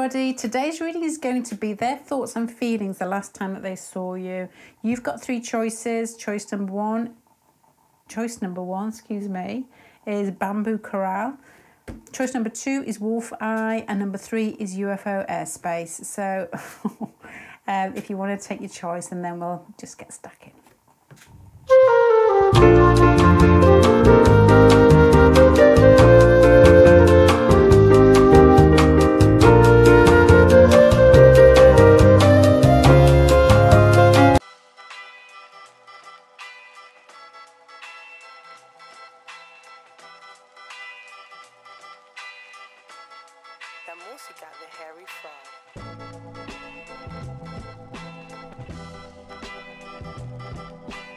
everybody. Today's reading is going to be their thoughts and feelings the last time that they saw you. You've got three choices. Choice number one, excuse me, is Bamboo Corral. Choice number two is Wolf Eye, and number three is UFO Airspace. So if you want to take your choice, and then we'll just get stuck in.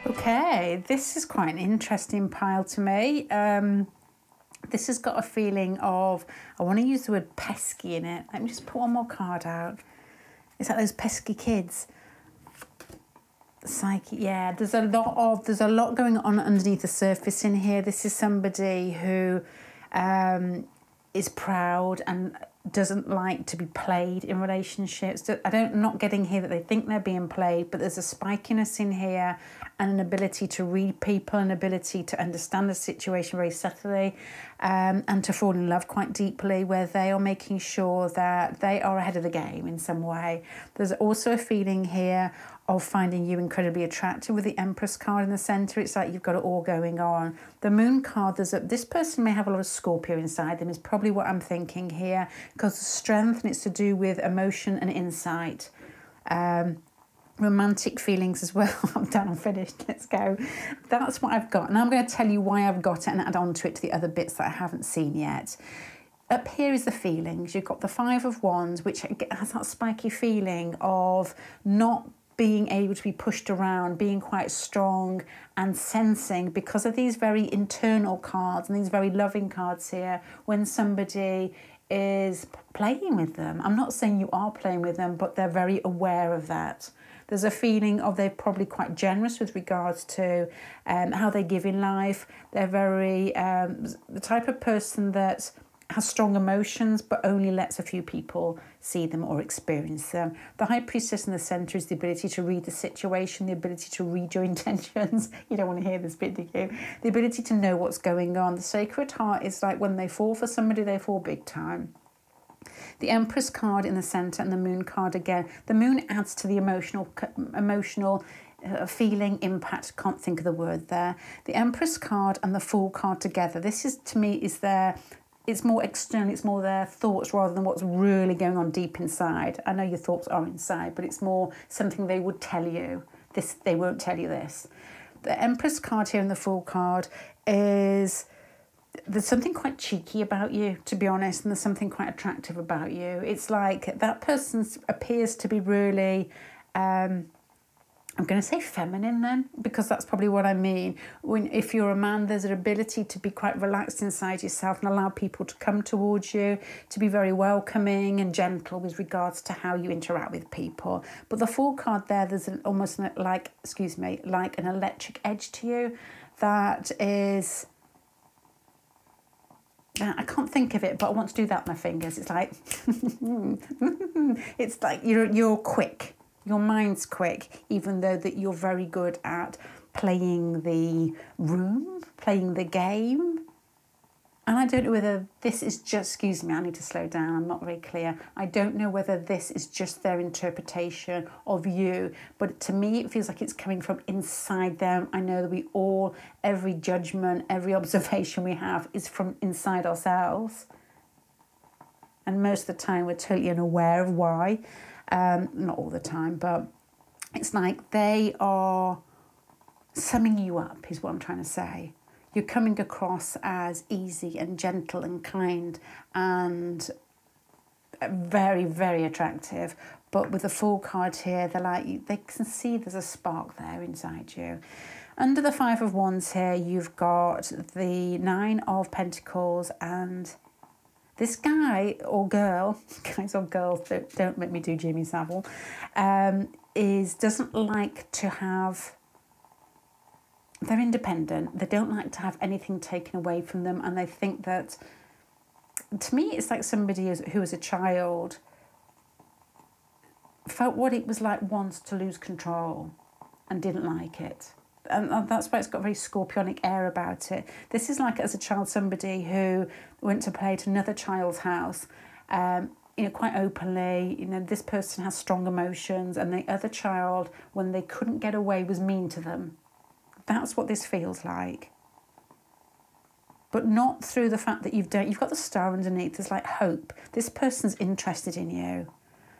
Okay, this is quite an interesting pile to me. This has got a feeling of, I want to use the word pesky in it. Let me just put one more card out. It's like those pesky kids. Psyche, yeah, there's a lot going on underneath the surface in here. This is somebody who is proud and doesn't like to be played in relationships. I'm not getting here that they think they're being played, but there's a spikiness in here and an ability to read people, an ability to understand the situation very subtly, and to fall in love quite deeply, where they are making sure that they are ahead of the game in some way. There's also a feeling here of finding you incredibly attractive with the Empress card in the centre. It's like you've got it all going on. The Moon card, this person may have a lot of Scorpio inside them, is probably what I'm thinking here, because the strength, and it's to do with emotion and insight. Romantic feelings as well. I'm done, I'm finished, let's go. That's what I've got, and I'm going to tell you why I've got it and add on to it to the other bits that I haven't seen yet. Up here is the feelings. You've got the Five of Wands, which has that spiky feeling of not being able to be pushed around, being quite strong and sensing, because of these very internal cards and these very loving cards here, when somebody is playing with them. I'm not saying you are playing with them, but they're very aware of that. There's a feeling of they're probably quite generous with regards to how they give in life. They're very the type of person that has strong emotions, but only lets a few people see them or experience them. The High Priestess in the centre is the ability to read the situation, the ability to read your intentions. You don't want to hear this bit, do you? The ability to know what's going on. The Sacred Heart is like when they fall for somebody, they fall big time. The Empress card in the centre and the Moon card again. The Moon adds to the emotional feeling, impact, can't think of the word there. The Empress card and the Fool card together. This is, to me, is it's more external, it's more their thoughts rather than what's really going on deep inside. I know your thoughts are inside, but it's more something they would tell you. They won't tell you this. The Empress card here and the Fool card is, there's something quite cheeky about you, to be honest, and there's something quite attractive about you. It's like that person appears to be really, I'm going to say feminine then, because that's probably what I mean. If you're a man, there's an ability to be quite relaxed inside yourself and allow people to come towards you, to be very welcoming and gentle with regards to how you interact with people. But the Fool card there, there's almost like an electric edge to you that is... I can't think of it, but I want to do that with my fingers. It's like... it's like you're quick. Your mind's quick, even though that you're very good at playing the room, playing the game. And I don't know whether this is just, excuse me, I need to slow down, I'm not very clear. I don't know whether this is just their interpretation of you, but to me it feels like it's coming from inside them. I know that every judgment, every observation we have is from inside ourselves. And most of the time we're totally unaware of why. Not all the time, but it's like they are summing you up, is what I'm trying to say. You're coming across as easy and gentle and kind and very, very attractive. But with the Fool card here, they can see there's a spark there inside you. Under the Five of Wands here, you've got the Nine of Pentacles, and this guy or girl, guys or girls, don't make me do Jimmy Savile, doesn't like to have, they're independent. They don't like to have anything taken away from them. And they think that, to me, it's like somebody who as a child felt what it was like once to lose control and didn't like it. And that's why it's got a very scorpionic air about it. This is like, as a child, somebody who went to play at another child's house, quite openly. This person has strong emotions, and the other child, when they couldn't get away, was mean to them. That's what this feels like. But not through the fact that you've got the star underneath. There's like hope. This person's interested in you.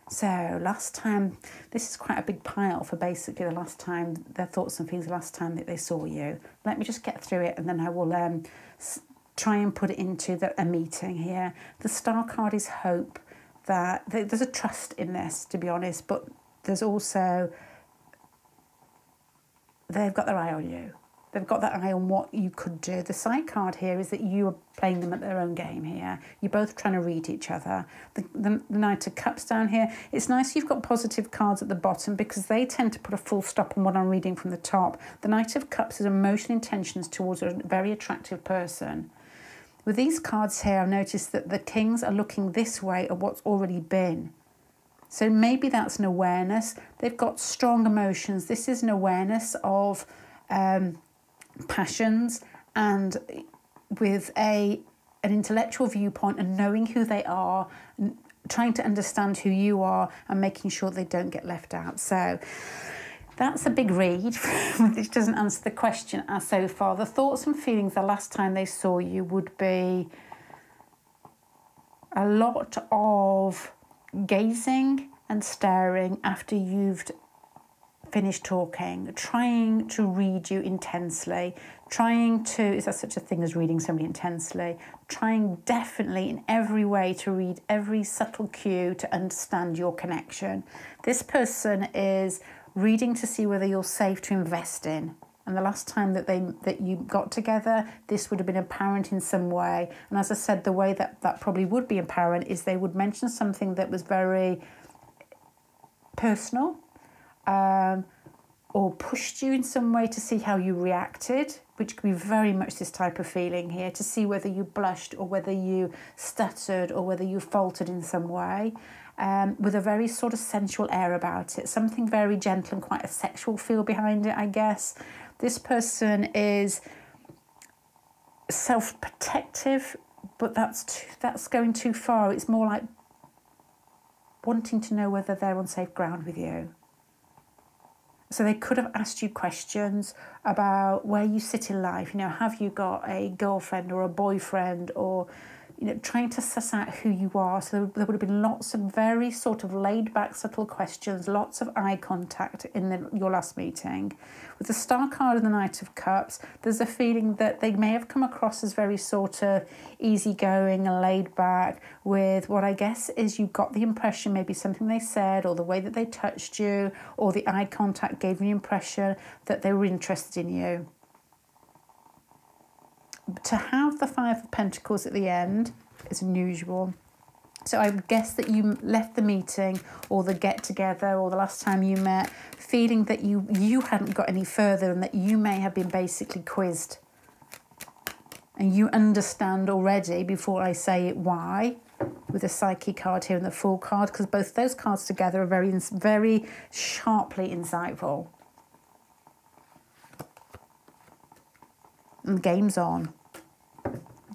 So last time, this is quite a big pile for basically the last time, their thoughts and feelings the last time that they saw you. Let me just get through it, and then I will try and put it into a meeting here. The star card is hope, that there's a trust in this, to be honest, but there's also, they've got their eye on you. They've got that eye on what you could do. The side card here is that you are playing them at their own game here. You're both trying to read each other. The Knight of Cups down here, it's nice you've got positive cards at the bottom because they tend to put a full stop on what I'm reading from the top. The Knight of Cups is emotional intentions towards a very attractive person. With these cards here, I've noticed that the kings are looking this way at what's already been. So maybe that's an awareness. They've got strong emotions. This is an awareness of passions, and with an intellectual viewpoint and knowing who they are, and trying to understand who you are and making sure they don't get left out. So that's a big read, which doesn't answer the question as so far. The thoughts and feelings the last time they saw you would be a lot of gazing and staring after you've finished talking, trying to read you intensely, is there such a thing as reading somebody intensely? Trying definitely in every way to read every subtle cue to understand your connection. This person is reading to see whether you're safe to invest in. And the last time that you got together, this would have been apparent in some way. And as I said, the way that probably would be apparent is they would mention something that was very personal, or pushed you in some way to see how you reacted, which could be very much this type of feeling here, to see whether you blushed or whether you stuttered or whether you faltered in some way, with a very sort of sensual air about it, something very gentle and quite a sexual feel behind it, I guess. This person is self-protective, but that's going too far. It's more like wanting to know whether they're on safe ground with you. So they could have asked you questions about where you sit in life. Have you got a girlfriend or a boyfriend, or trying to suss out who you are. So there would have been lots of very sort of laid back, subtle questions, lots of eye contact in your last meeting. With the Star card and the Knight of Cups, there's a feeling that they may have come across as very sort of easygoing and laid back, with what I guess is you got the impression maybe something they said or the way that they touched you or the eye contact gave you the impression that they were interested in you. To have the Five of Pentacles at the end is unusual. So I would guess that you left the meeting or the get-together or the last time you met feeling that you hadn't got any further and that you may have been basically quizzed. And you understand already, before I say it, why, with the Psyche card here and the Fool card, because both those cards together are very, very sharply insightful. And game's on.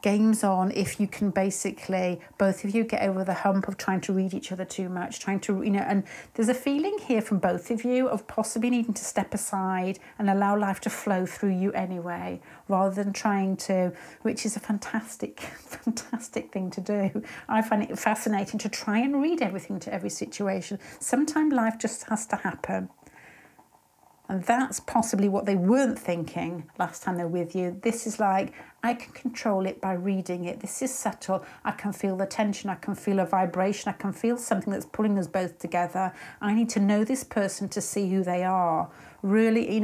Game's on if you can basically, both of you, get over the hump of trying to read each other too much, trying to, and there's a feeling here from both of you of possibly needing to step aside and allow life to flow through you anyway, rather than trying to, which is a fantastic, fantastic thing to do. I find it fascinating to try and read everything to every situation. Sometimes life just has to happen. And that's possibly what they weren't thinking last time they're with you. This is like, I can control it by reading it. This is subtle. I can feel the tension. I can feel a vibration. I can feel something that's pulling us both together. I need to know this person to see who they are. Really,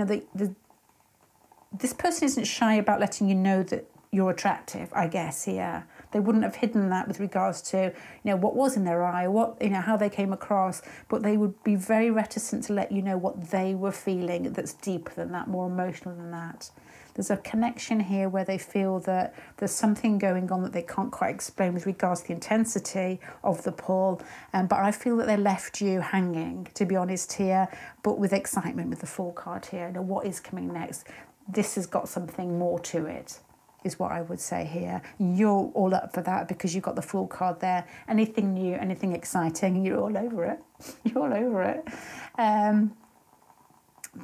this person isn't shy about letting you know that you're attractive, I guess, here. They wouldn't have hidden that with regards to, what was in their eye, how they came across, but they would be very reticent to let you know what they were feeling that's deeper than that, more emotional than that. There's a connection here where they feel that there's something going on that they can't quite explain with regards to the intensity of the pull. But I feel that they left you hanging, to be honest here, but with excitement with the Fool card here. You know, what is coming next? This has got something more to it, is what I would say here. You're all up for that because you've got the Fool card there. Anything new, anything exciting, you're all over it. You're all over it.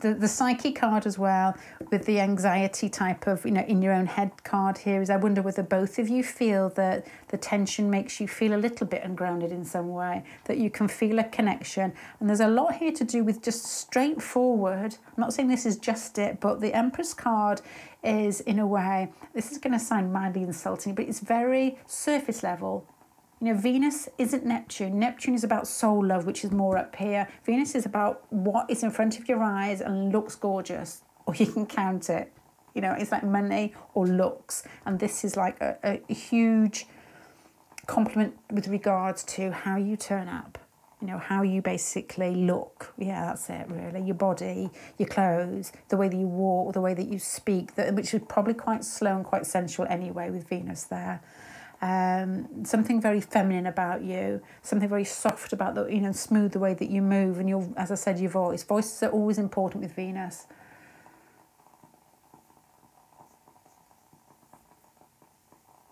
The Psyche card as well, with the anxiety type of, you know, in your own head card here, is I wonder whether both of you feel that the tension makes you feel a little bit ungrounded in some way, that you can feel a connection. And there's a lot here to do with just straightforward. I'm not saying this is just it, but the Empress card is, in a way, this is going to sound mildly insulting, but it's very surface level. You know, Venus isn't Neptune. Neptune is about soul love, which is more up here. Venus is about what is in front of your eyes and looks gorgeous, or you can count it. You know, it's like money or looks. And this is like a huge compliment with regards to how you turn up. You know, how you basically look. Yeah, that's it, really. Your body, your clothes, the way that you walk, the way that you speak, which is probably quite slow and quite sensual anyway with Venus there. Something very feminine about you, something very soft about the, you know, smooth the way that you move, and your, as I said, your voice. Voices are always important with Venus.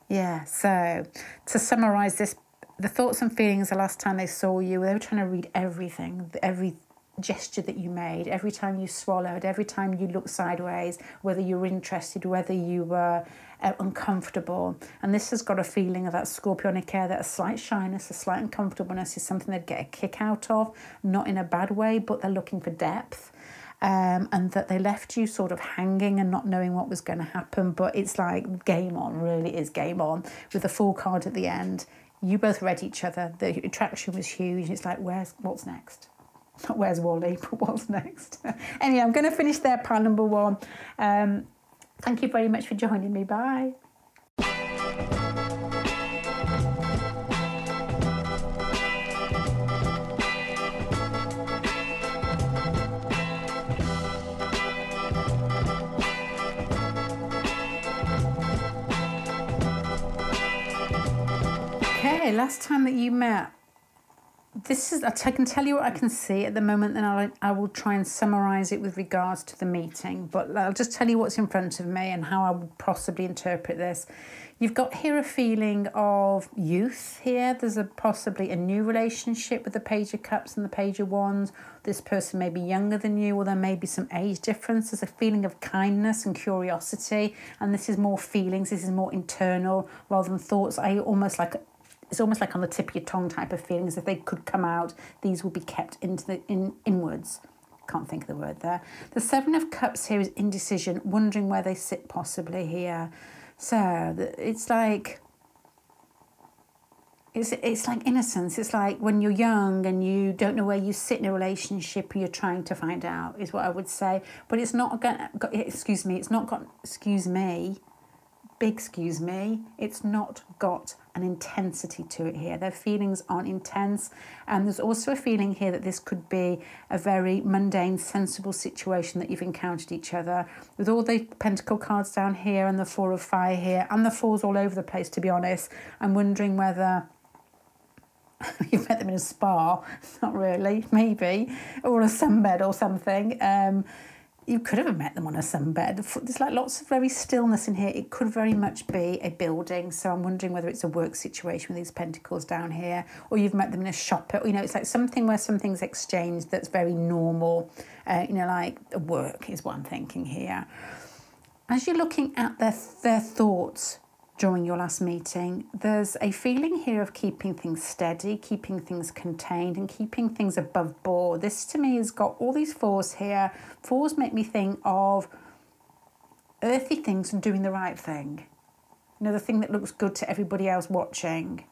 Yeah, so to summarise this, the thoughts and feelings the last time they saw you, they were trying to read everything, every gesture that you made, every time you swallowed, every time you looked sideways, whether you were interested, whether you were uncomfortable. And this has got a feeling of that scorpionic air, that a slight shyness, a slight uncomfortableness is something they'd get a kick out of, not in a bad way, but they're looking for depth. And that they left you sort of hanging and not knowing what was going to happen. But it's like game on, really is game on. With the Fool card at the end, you both read each other. The attraction was huge. It's like, what's next? Not where's Wally, but what's next? Anyway, I'm going to finish there, pile number one. Thank you very much for joining me. Bye. Okay, last time that you met, this is, I can tell you what I can see at the moment, and I will try and summarise it with regards to the meeting, but I'll just tell you what's in front of me and how I would possibly interpret this. You've got here a feeling of youth here. There's possibly a new relationship with the Page of Cups and the Page of Wands. This person may be younger than you, or there may be some age difference. There's a feeling of kindness and curiosity, and this is more feelings, this is more internal rather than thoughts. It's almost like on the tip of your tongue type of feelings. If they could come out, these will be kept inwards. Can't think of the word there. The Seven of Cups here is indecision, wondering where they sit possibly here. So it's like innocence. It's like when you're young and you don't know where you sit in a relationship and you're trying to find out, is what I would say. But it's not it's not got an intensity to it here. Their feelings aren't intense. And there's also a feeling here that this could be a very mundane, sensible situation that you've encountered each other. With all the Pentacle cards down here and the Four of Fire here and the Fours all over the place, to be honest, I'm wondering whether you've met them in a spa. Not really, maybe. Or a sunbed or something. You could have met them on a sunbed. There's like lots of very stillness in here. It could very much be a building. So I'm wondering whether it's a work situation with these pentacles down here, or you've met them in a shop. You know, it's like something where something's exchanged that's very normal. You know, like work is what I'm thinking here. As you're looking at their thoughts during your last meeting, there's a feeling here of keeping things steady, keeping things contained, and keeping things above board. This to me has got all these fours here. Fours make me think of earthy things and doing the right thing. You know, the thing that looks good to everybody else watching.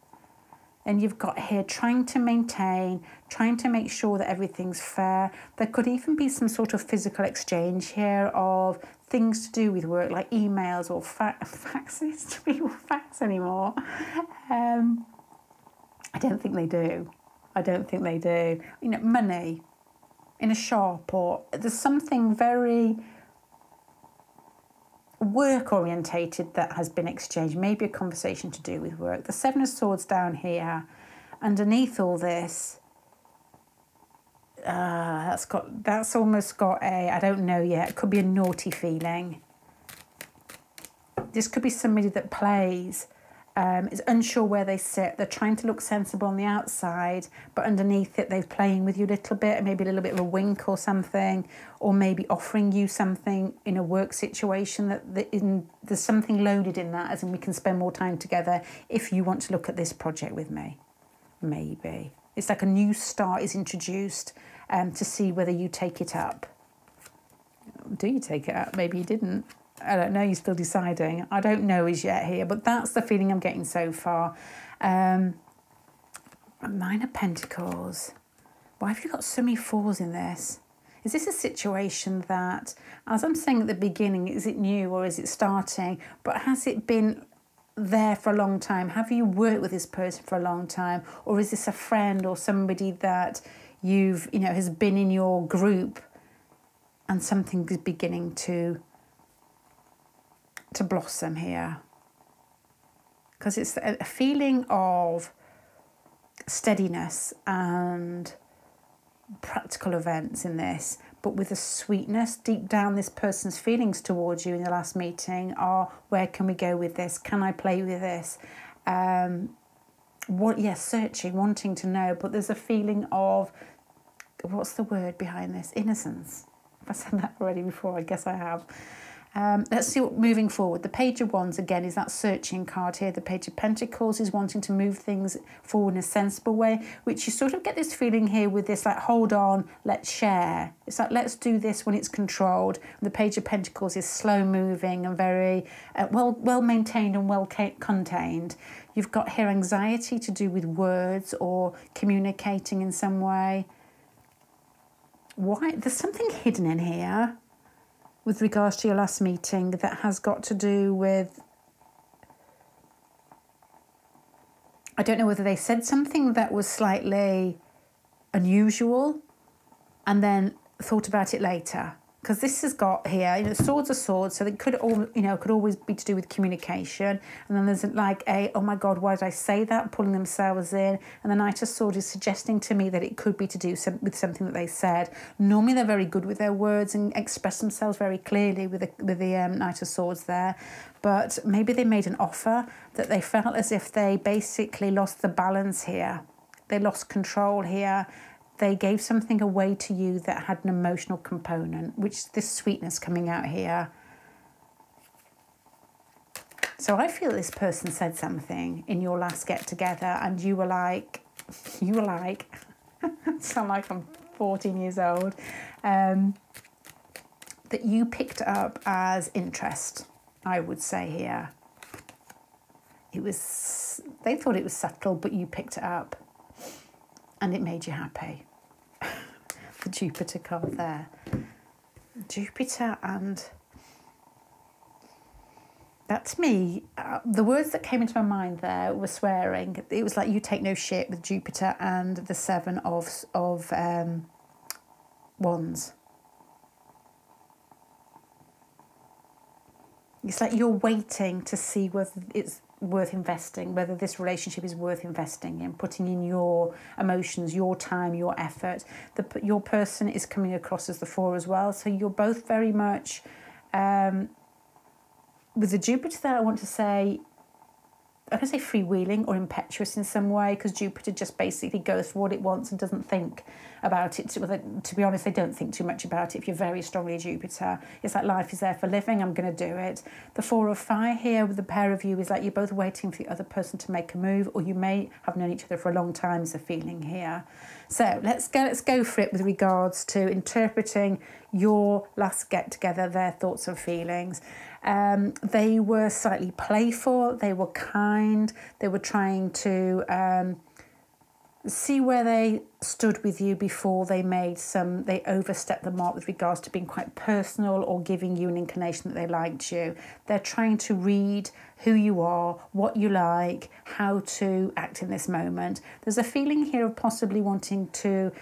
And you've got here trying to maintain, trying to make sure that everything's fair. There could even be some sort of physical exchange here of things to do with work, like emails or faxes. Do people fax anymore? I don't think they do. I don't think they do. You know, money in a shop, or there's something very work orientated that has been exchanged, maybe a conversation to do with work. The Seven of Swords down here, underneath all this, that's almost got a, I don't know yet, it could be a naughty feeling. This could be somebody that plays, is unsure where they sit. They're trying to look sensible on the outside, but underneath it, they're playing with you a little bit, maybe a little bit of a wink or something, or maybe offering you something in a work situation there's something loaded in that, as in we can spend more time together if you want to look at this project with me. Maybe. It's like a new start is introduced to see whether you take it up. Do you take it up? Maybe you didn't. I don't know, you're still deciding. I don't know as yet here, but that's the feeling I'm getting so far. Nine of Pentacles. Why have you got so many fours in this? Is this a situation that, as I'm saying at the beginning, is it new or is it starting? But has it been there for a long time? Have you worked with this person for a long time? Or is this a friend or somebody that you've, has been in your group and something is beginning to blossom here? Because it's a feeling of steadiness and practical events in this, but with a sweetness deep down. This person's feelings towards you in the last meeting are, where can we go with this? Can I play with this? Searching, wanting to know, but there's a feeling of, what's the word behind this? Innocence. Have I said that already before? I guess I have. Let's see what moving forward. The Page of Wands again is that searching card here. The Page of Pentacles is wanting to move things forward in a sensible way, which you sort of get this feeling here with this, like, hold on, let's share. It's like, let's do this when it's controlled. And the Page of Pentacles is slow moving and very well maintained and well contained. You've got here anxiety to do with words or communicating in some way. Why? There's something hidden in here with regards to your last meeting that has got to do with, I don't know whether they said something that was slightly unusual and then thought about it later. Because this has got here, swords are swords, so it could all, could always be to do with communication. And then there's like oh my God, why did I say that? Pulling themselves in. And the Knight of Swords is suggesting to me that it could be to do with something that they said. Normally they're very good with their words and express themselves very clearly with the Knight of Swords there. But maybe they made an offer that they felt as if they basically lost the balance here. They lost control here. They gave something away to you that had an emotional component, which this sweetness coming out here. So I feel this person said something in your last get together and you were like, sound like I'm 14 years old, that you picked up as interest, I would say here. They thought it was subtle, but you picked it up and it made you happy. The Jupiter card there. Jupiter, and that to me, the words that came into my mind there were swearing. It was like, you take no shit with Jupiter and the Seven of Wands. It's like you're waiting to see whether it's worth investing, whether this relationship is worth investing in, putting in your emotions, your time, your effort. Your person is coming across as the Four as well. So you're both very much, with the Jupiter there, I want to say, I can say freewheeling or impetuous in some way, because Jupiter just basically goes for what it wants and doesn't think about it. To be honest, they don't think too much about it if you're very strongly Jupiter. It's like, life is there for living, I'm going to do it. The Four of Fire here with the pair of you is like you're both waiting for the other person to make a move, or you may have known each other for a long time, is a feeling here. So let's go for it with regards to interpreting your last get together, their thoughts and feelings. They were slightly playful, they were kind, they were trying to see where they stood with you before they overstepped the mark with regards to being quite personal or giving you an inclination that they liked you. They're trying to read who you are, what you like, how to act in this moment. There's a feeling here of possibly wanting to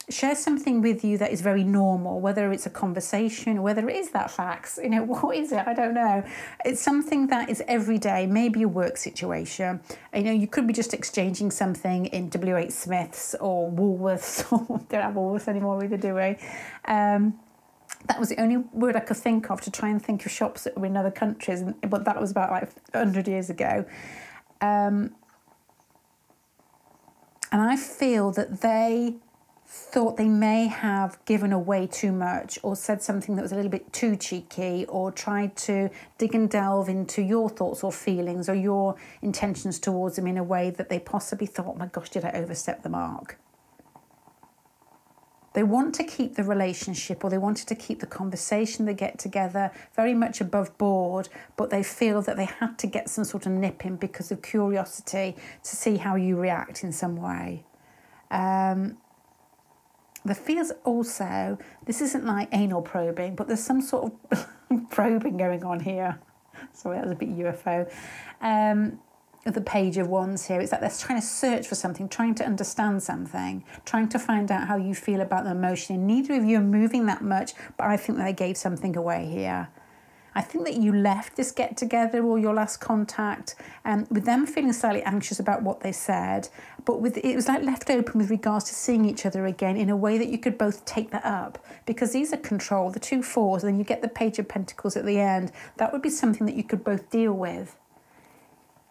share something with you that is very normal, whether it's a conversation, whether it is that fax, you know, what is it? I don't know. It's something that is everyday, maybe a work situation. You know, you could be just exchanging something in W.H. Smith's or Woolworths, or don't have Woolworths anymore either, do we? That was the only word I could think of to try and think of shops that were in other countries, but that was about like 100 years ago. And I feel that they thought they may have given away too much or said something that was a little bit too cheeky or tried to dig and delve into your thoughts or feelings or your intentions towards them in a way that they possibly thought, oh my gosh, did I overstep the mark? They want to keep the relationship, or they wanted to keep the conversation, they get together very much above board, but they feel that they had to get some sort of nip in because of curiosity to see how you react in some way. There feels also, this isn't like anal probing, but there's some sort of probing going on here. Sorry, that was a bit UFO. The Page of Wands here. It's like they're trying to search for something, trying to understand something, trying to find out how you feel about the emotion. And neither of you are moving that much, but I think that they gave something away here. I think that you left this get-together or your last contact with them feeling slightly anxious about what they said, but it was like left open with regards to seeing each other again in a way that you could both take that up, because these are control, the 2 fours, and then you get the Page of Pentacles at the end. That would be something that you could both deal with.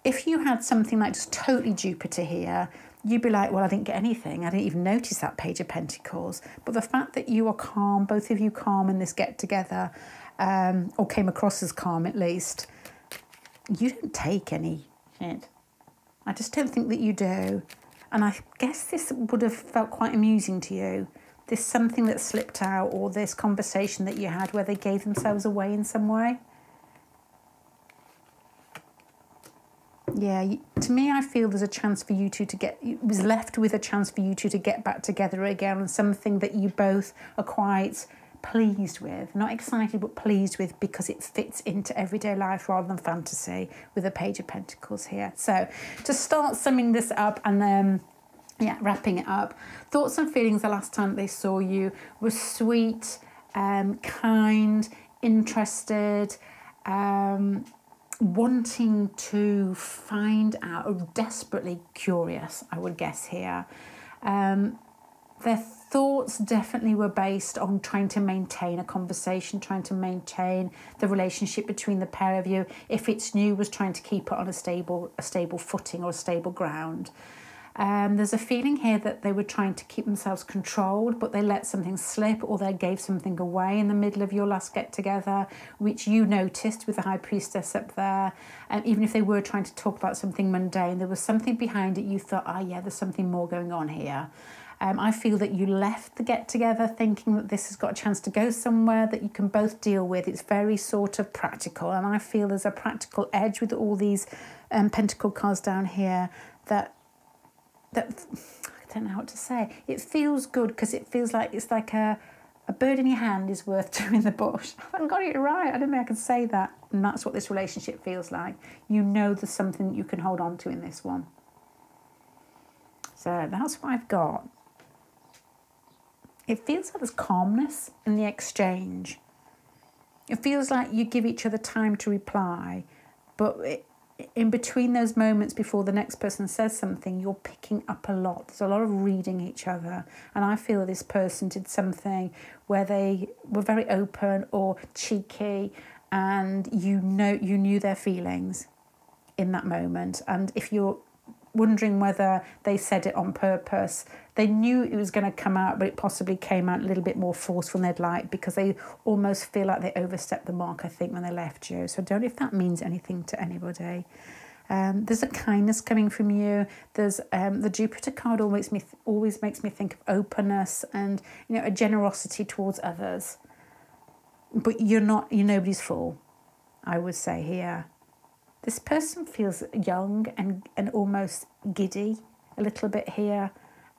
If you had something like just totally Jupiter here, you'd be like, well, I didn't get anything. I didn't even notice that Page of Pentacles. But the fact that you are calm, both of you calm in this get-together, or came across as calm at least, you don't take any shit. I just don't think that you do. And I guess this would have felt quite amusing to you. This something that slipped out, or this conversation that you had where they gave themselves away in some way. Yeah, to me, I feel there's a chance for you two to get, it was left with a chance for you two to get back together again on something that you both are quite pleased with. Not excited, but pleased with, because it fits into everyday life rather than fantasy with the Page of Pentacles here. So to start summing this up and yeah, wrapping it up, thoughts and feelings the last time they saw you were sweet, kind, interested, wanting to find out, or desperately curious, I would guess here. Their thoughts definitely were based on trying to maintain a conversation, trying to maintain the relationship between the pair of you. If it's new, was trying to keep it on a stable footing or a stable ground. There's a feeling here that they were trying to keep themselves controlled, but they let something slip, or they gave something away in the middle of your last get-together, which you noticed with the High Priestess up there. Even if they were trying to talk about something mundane, there was something behind it. You thought, oh yeah, there's something more going on here. I feel that you left the get-together thinking that this has got a chance to go somewhere that you can both deal with. It's very sort of practical, and I feel there's a practical edge with all these pentacle cards down here that I don't know what to say. It feels good because it feels like it's like a bird in your hand is worth two in the bush. I haven't got it right. I don't think I can say that. And that's what this relationship feels like. You know there's something that you can hold on to in this one. So that's what I've got. It feels like there's calmness in the exchange. It feels like you give each other time to reply, but in between those moments before the next person says something, you're picking up a lot. There's a lot of reading each other. And I feel this person did something where they were very open or cheeky, and you knew their feelings in that moment. And if you're wondering whether they said it on purpose, they knew it was going to come out, but it possibly came out a little bit more forceful than they'd like, because they almost feel like they overstepped the mark, I think, when they left you. So I don't know if that means anything to anybody. There's a kindness coming from you. There's the Jupiter card always makes me think of openness and, you know, a generosity towards others. But you're nobody's fool, I would say here. This person feels young and almost giddy a little bit here.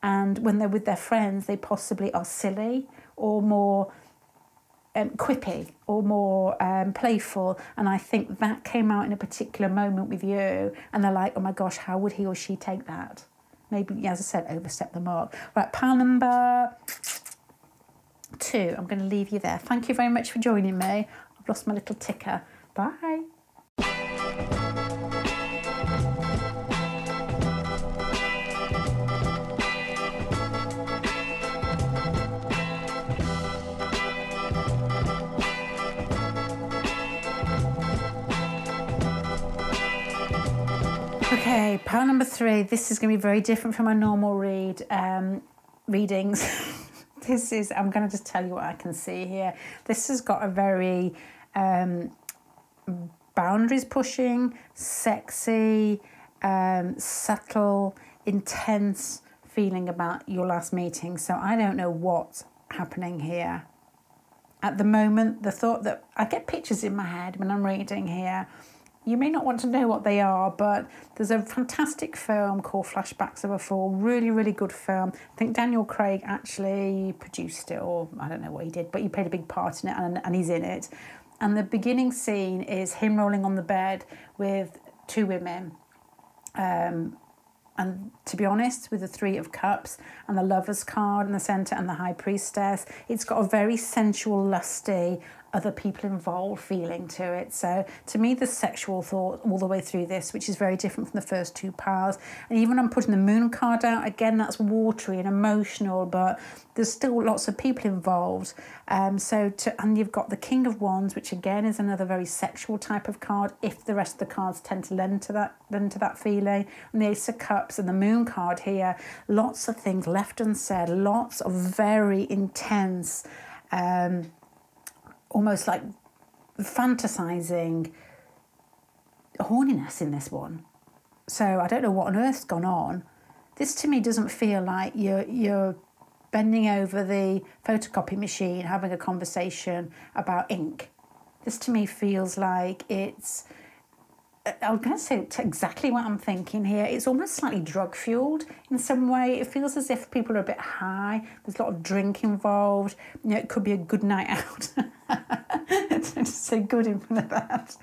And when they're with their friends, they possibly are silly or more quippy or more playful. And I think that came out in a particular moment with you. And they're like, oh my gosh, how would he or she take that? Maybe, as I said, overstep the mark. Right, pile number 2. I'm going to leave you there. Thank you very much for joining me. I've lost my little ticker. Bye. Okay, pile number 3. This is going to be very different from my normal readings. This is, I'm going to just tell you what I can see here. This has got a very boundaries pushing, sexy, subtle, intense feeling about your last meeting. So I don't know what's happening here. At the moment, the thought that I get pictures in my head when I'm reading here. You may not want to know what they are, but there's a fantastic film called Flashbacks of a Fool. Really, really good film. I think Daniel Craig actually produced it, or I don't know what he did, but he played a big part in it, and he's in it. And the beginning scene is him rolling on the bed with 2 women. And to be honest, with the 3 of Cups and the Lover's card in the centre and the High Priestess, it's got a very sensual, lusty, other people involved feeling to it. So to me, there's sexual thought all the way through this, which is very different from the first 2 piles. And even when I'm putting the Moon card out, again, that's watery and emotional, but there's still lots of people involved. And you've got the King of Wands, which again is another very sexual type of card, if the rest of the cards tend to lend to that feeling. And the Ace of Cups and the Moon card here, lots of things left unsaid, lots of very intense, almost like fantasizing horniness in this one. So I don't know what on earth's gone on. This to me doesn't feel like you're bending over the photocopy machine having a conversation about ink. This to me feels like it's, I'm going to say exactly what I'm thinking here. It's almost slightly drug-fueled in some way. It feels as if people are a bit high. There's a lot of drink involved. You know, it could be a good night out. Don't say good in front of that.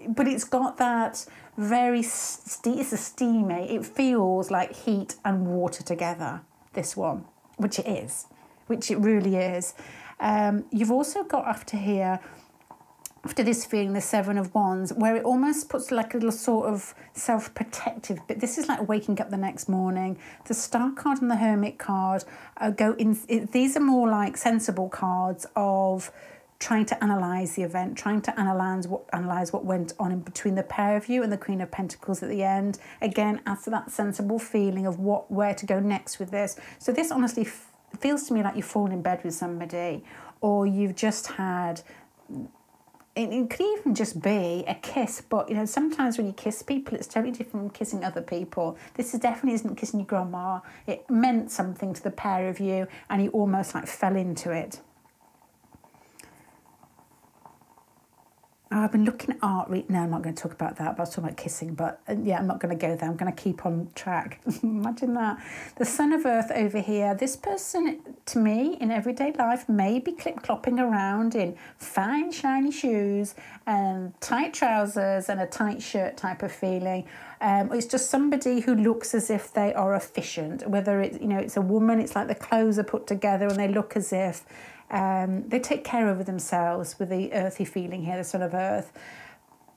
But it's got that very, it's a steamy. It feels like heat and water together, this one, which it is, which it really is. You've also got after here, after this feeling, the 7 of Wands, where it almost puts like a little sort of self-protective bit. This is like waking up the next morning. The Star card and the Hermit card these are more like sensible cards of trying to analyse the event, trying to analyse what went on in between the pair of you, and the Queen of Pentacles at the end. Again, after that sensible feeling of where to go next with this. So this honestly feels to me like you've fallen in bed with somebody, or you've just had... It could even just be a kiss, but you know, sometimes when you kiss people, it's totally different from kissing other people. This definitely isn't kissing your grandma. It meant something to the pair of you, and you almost like fell into it. I've been looking at art. No, I'm not going to talk about that, but I was talking about kissing. But yeah, I'm not going to go there. I'm going to keep on track. Imagine that. The Son of Earth over here. This person, to me, in everyday life, may be clip-clopping around in fine, shiny shoes and tight trousers and a tight shirt type of feeling. It's just somebody who looks as if they are efficient. Whether it's a woman, it's like the clothes are put together and they look as if they take care of themselves with the earthy feeling here, the Son of Earth.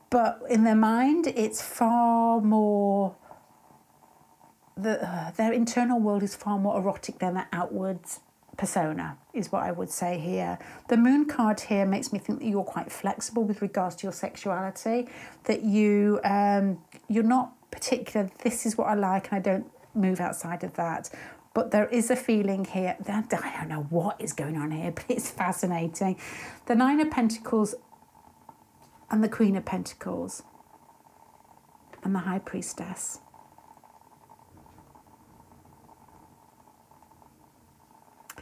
But in their mind, it's far more... their internal world is far more erotic than their outwards persona, is what I would say here. The Moon card here makes me think that you're quite flexible with regards to your sexuality, that you're not particular, this is what I like and I don't move outside of that. But there is a feeling here that I don't know what is going on here, but it's fascinating. The 9 of Pentacles and the Queen of Pentacles and the High Priestess.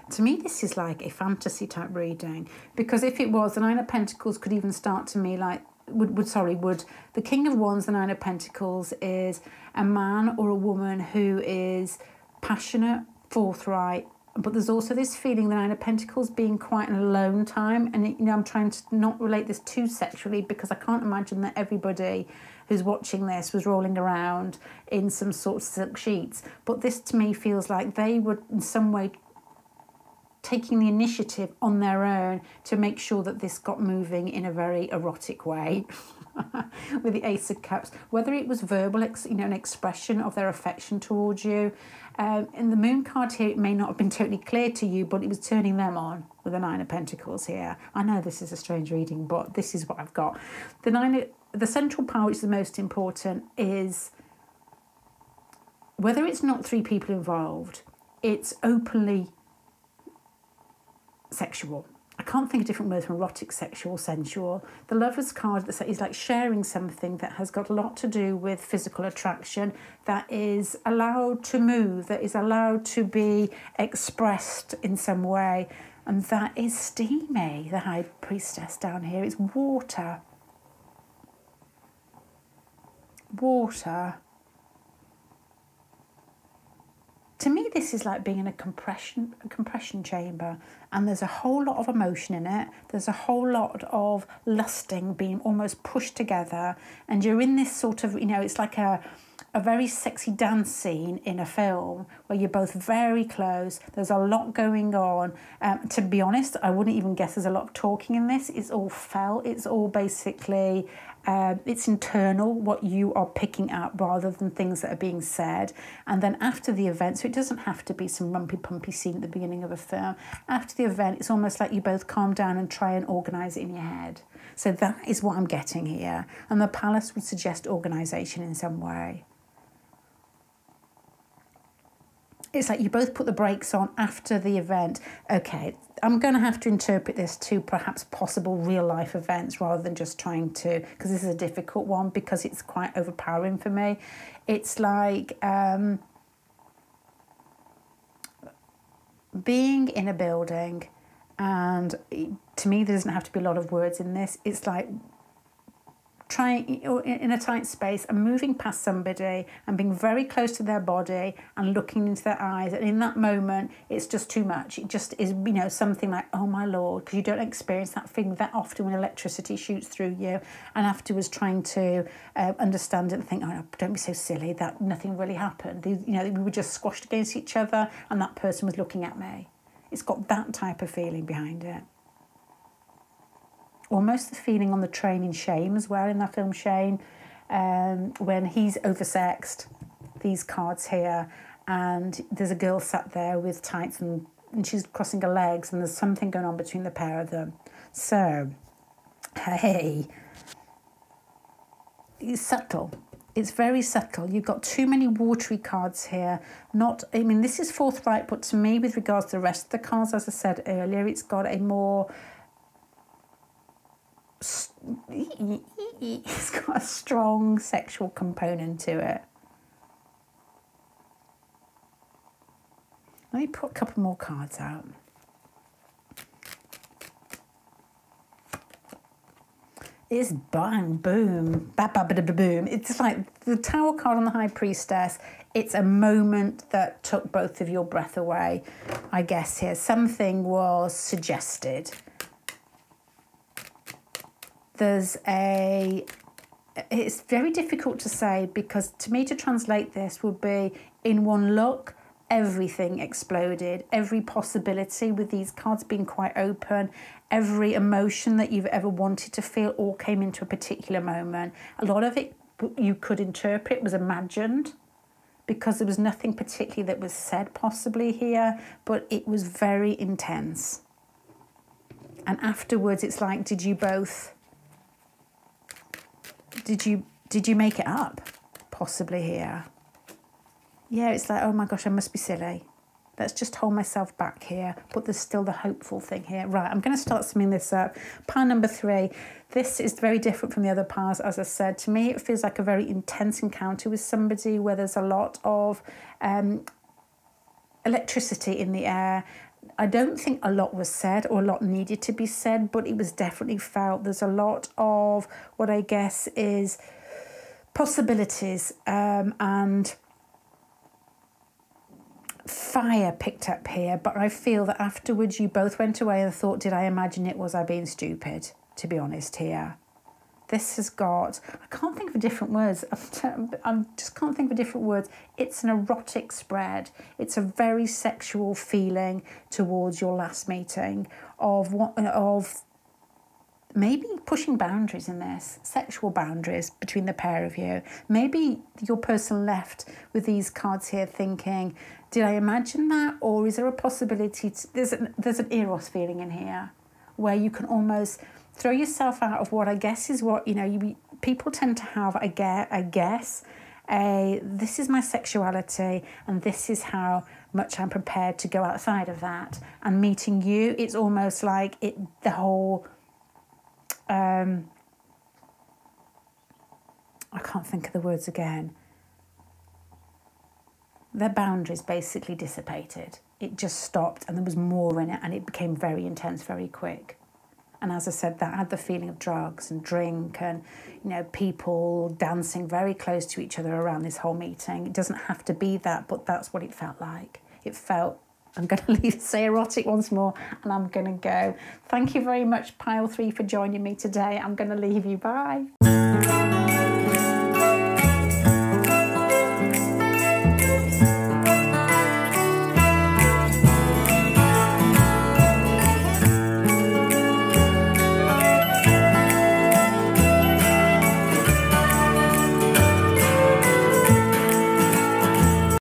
To me, this is like a fantasy type reading, because if it was, the 9 of Pentacles could even start to me like, the King of Wands, the 9 of Pentacles, is a man or a woman who is passionate, forthright, but there's also this feeling, the 9 of Pentacles being quite an alone time, and I'm trying to not relate this too sexually, because I can't imagine that everybody who's watching this was rolling around in some sort of silk sheets, but this to me feels like they would in some way taking the initiative on their own to make sure that this got moving in a very erotic way. With the Ace of Cups, whether it was verbal, an expression of their affection towards you. In the Moon card here, it may not have been totally clear to you, but it was turning them on with the Nine of Pentacles here. I know this is a strange reading, but this is what I've got. The central power, which is the most important, is whether it's not three people involved, it's openly sexual. I can't think of different words from erotic, sexual, sensual. The Lover's card is like sharing something that has got a lot to do with physical attraction, that is allowed to move, that is allowed to be expressed in some way. And that is steamy, the High Priestess down here. It's water. Water. To me, this is like being in a compression chamber, and there's a whole lot of emotion in it. There's a whole lot of lusting being almost pushed together, and you're in this sort of, it's like a very sexy dance scene in a film where you're both very close. There's a lot going on. To be honest, I wouldn't even guess there's a lot of talking in this. It's all felt. It's all basically, it's internal, what you are picking up rather than things that are being said. And then after the event, so it doesn't have to be some rumpy-pumpy scene at the beginning of a film. After the event, it's almost like you both calm down and try and organise it in your head. So that is what I'm getting here. And the Palace would suggest organisation in some way. It's like you both put the brakes on after the event. Okay, I'm going to have to interpret this to perhaps possible real-life events rather than just trying to, because this is a difficult one because it's quite overpowering for me. It's like being in a building, and to me there doesn't have to be a lot of words in this. It's like trying in a tight space and moving past somebody and being very close to their body and looking into their eyes, and in that moment it's just too much. It just is, something like, oh my lord, because you don't experience that thing that often when electricity shoots through you, and afterwards trying to understand it and think, oh, don't be so silly, that nothing really happened. We were just squashed against each other and that person was looking at me. It's got that type of feeling behind it. Almost the feeling on the train in Shame as well, in that film Shame, when he's oversexed, these cards here, and there's a girl sat there with tights and she's crossing her legs, and there's something going on between the pair of them. So, hey, it's subtle. It's very subtle. You've got too many watery cards here. This is forthright, but to me, with regards to the rest of the cards, as I said earlier, it's got a more... It's got a strong sexual component to it. Let me put a couple more cards out. It's bang, boom, ba-ba-ba-da-ba-boom. It's like the Tower card on the High Priestess. It's a moment that took both of your breath away, I guess here. Something was suggested. It's very difficult to say, because to me to translate this would be, in one look, everything exploded. Every possibility, with these cards being quite open, every emotion that you've ever wanted to feel all came into a particular moment. A lot of it you could interpret was imagined, because there was nothing particularly that was said possibly here, but it was very intense. And afterwards it's like, did you make it up possibly here? Yeah, it's like, oh my gosh, I must be silly. Let's just hold myself back here. But there's still the hopeful thing here. Right, I'm going to start summing this up. Pile number 3. This is very different from the other piles, as I said. To me, it feels like a very intense encounter with somebody where there's a lot of electricity in the air. I don't think a lot was said or a lot needed to be said, but it was definitely felt. There's a lot of what I guess is possibilities and fire picked up here, but I feel that afterwards you both went away and thought, did I imagine it? Was I being stupid? To be honest here. This has got, I can't think of different words. I just can't think of different words. It's an erotic spread. It's a very sexual feeling towards your last meeting of maybe pushing boundaries in this, sexual boundaries between the pair of you. Maybe your person left with these cards here thinking, did I imagine that? Or is there a possibility, there's an Eros feeling in here where you can almost throw yourself out of what I guess is what, people tend to have, this is my sexuality and this is how much I'm prepared to go outside of that. And meeting you, it's almost like the whole, I can't think of the words again. Their boundaries basically dissipated. It just stopped and there was more in it and it became very intense, very quick. And as I said, that had the feeling of drugs and drink and, people dancing very close to each other around this whole meeting. It doesn't have to be that, but that's what it felt like. It felt, I'm going to say erotic once more, and I'm going to go. Thank you very much, Pile 3, for joining me today. I'm going to leave you. Bye.